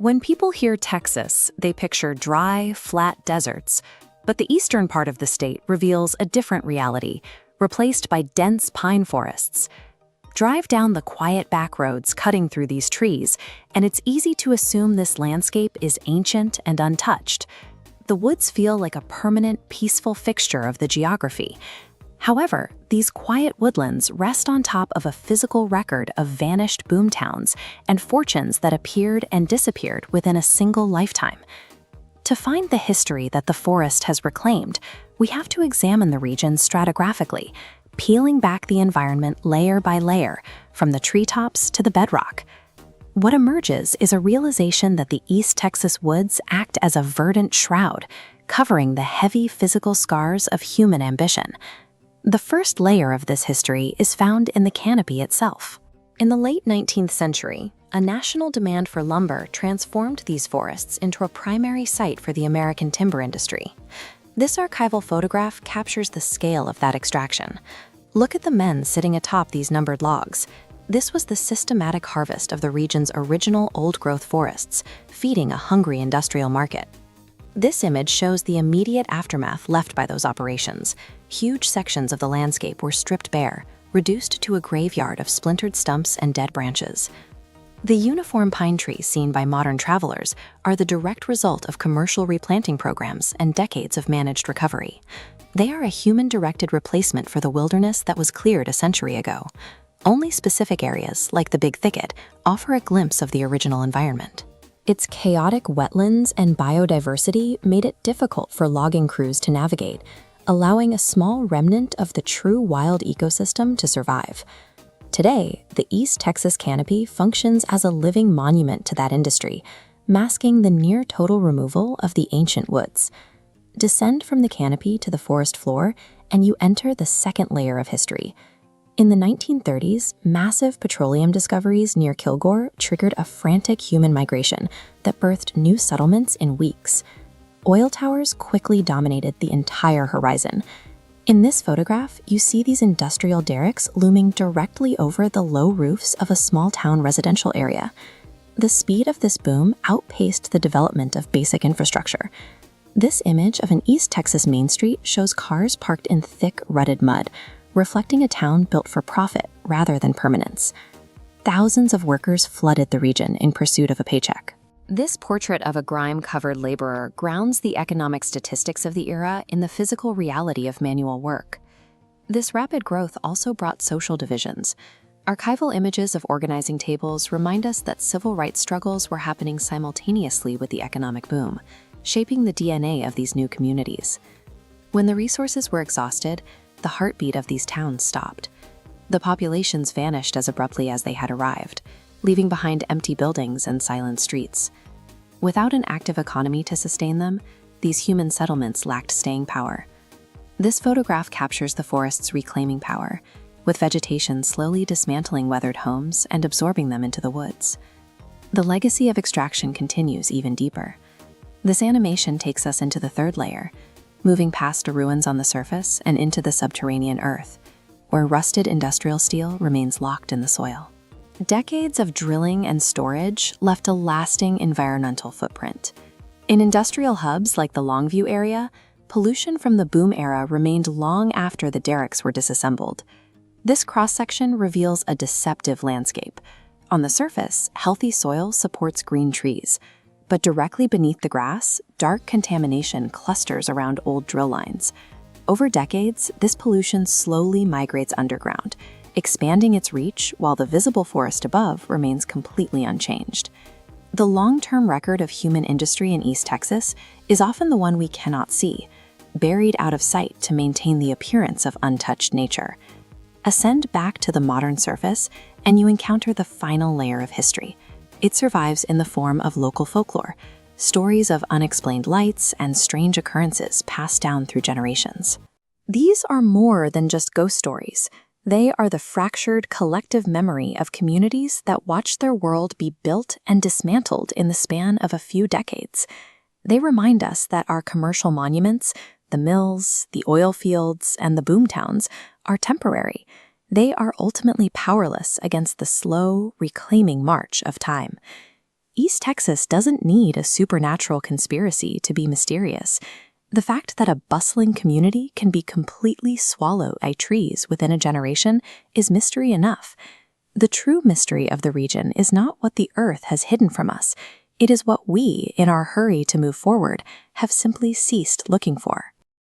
When people hear Texas, they picture dry, flat deserts, but the eastern part of the state reveals a different reality, replaced by dense pine forests. Drive down the quiet back roads cutting through these trees, and it's easy to assume this landscape is ancient and untouched. The woods feel like a permanent, peaceful fixture of the geography. However, these quiet woodlands rest on top of a physical record of vanished boomtowns and fortunes that appeared and disappeared within a single lifetime. To find the history that the forest has reclaimed, we have to examine the region stratigraphically, peeling back the environment layer by layer, from the treetops to the bedrock. What emerges is a realization that the East Texas woods act as a verdant shroud, covering the heavy physical scars of human ambition. The first layer of this history is found in the canopy itself. In the late 19th century, a national demand for lumber transformed these forests into a primary site for the American timber industry. This archival photograph captures the scale of that extraction. Look at the men sitting atop these numbered logs. This was the systematic harvest of the region's original old-growth forests, feeding a hungry industrial market. This image shows the immediate aftermath left by those operations. Huge sections of the landscape were stripped bare, reduced to a graveyard of splintered stumps and dead branches. The uniform pine trees seen by modern travelers are the direct result of commercial replanting programs and decades of managed recovery. They are a human-directed replacement for the wilderness that was cleared a century ago. Only specific areas, like the Big Thicket, offer a glimpse of the original environment. Its chaotic wetlands and biodiversity made it difficult for logging crews to navigate, allowing a small remnant of the true wild ecosystem to survive. Today, the East Texas canopy functions as a living monument to that industry, masking the near-total removal of the ancient woods. Descend from the canopy to the forest floor, and you enter the second layer of history. In the 1930s, massive petroleum discoveries near Kilgore triggered a frantic human migration that birthed new settlements in weeks. Oil towers quickly dominated the entire horizon. In this photograph, you see these industrial derricks looming directly over the low roofs of a small-town residential area. The speed of this boom outpaced the development of basic infrastructure. This image of an East Texas Main Street shows cars parked in thick, rutted mud, reflecting a town built for profit rather than permanence. Thousands of workers flooded the region in pursuit of a paycheck. This portrait of a grime-covered laborer grounds the economic statistics of the era in the physical reality of manual work. This rapid growth also brought social divisions. Archival images of organizing tables remind us that civil rights struggles were happening simultaneously with the economic boom, shaping the DNA of these new communities. When the resources were exhausted, the heartbeat of these towns stopped. The populations vanished as abruptly as they had arrived, leaving behind empty buildings and silent streets. Without an active economy to sustain them, these human settlements lacked staying power. This photograph captures the forest's reclaiming power, with vegetation slowly dismantling weathered homes and absorbing them into the woods. The legacy of extraction continues even deeper. This animation takes us into the third layer, moving past the ruins on the surface and into the subterranean earth, where rusted industrial steel remains locked in the soil. Decades of drilling and storage left a lasting environmental footprint. In industrial hubs like the Longview area, pollution from the boom era remained long after the derricks were disassembled. This cross-section reveals a deceptive landscape. On the surface, healthy soil supports green trees, but directly beneath the grass, dark contamination clusters around old drill lines. Over decades, this pollution slowly migrates underground, expanding its reach while the visible forest above remains completely unchanged. The long-term record of human industry in East Texas is often the one we cannot see, buried out of sight to maintain the appearance of untouched nature. Ascend back to the modern surface, and you encounter the final layer of history. It survives in the form of local folklore, stories of unexplained lights and strange occurrences passed down through generations. These are more than just ghost stories. They are the fractured collective memory of communities that watched their world be built and dismantled in the span of a few decades. They remind us that our commercial monuments, the mills, the oil fields, and the boomtowns, are temporary. They are ultimately powerless against the slow, reclaiming march of time. East Texas doesn't need a supernatural conspiracy to be mysterious. The fact that a bustling community can be completely swallowed by trees within a generation is mystery enough. The true mystery of the region is not what the earth has hidden from us. It is what we, in our hurry to move forward, have simply ceased looking for.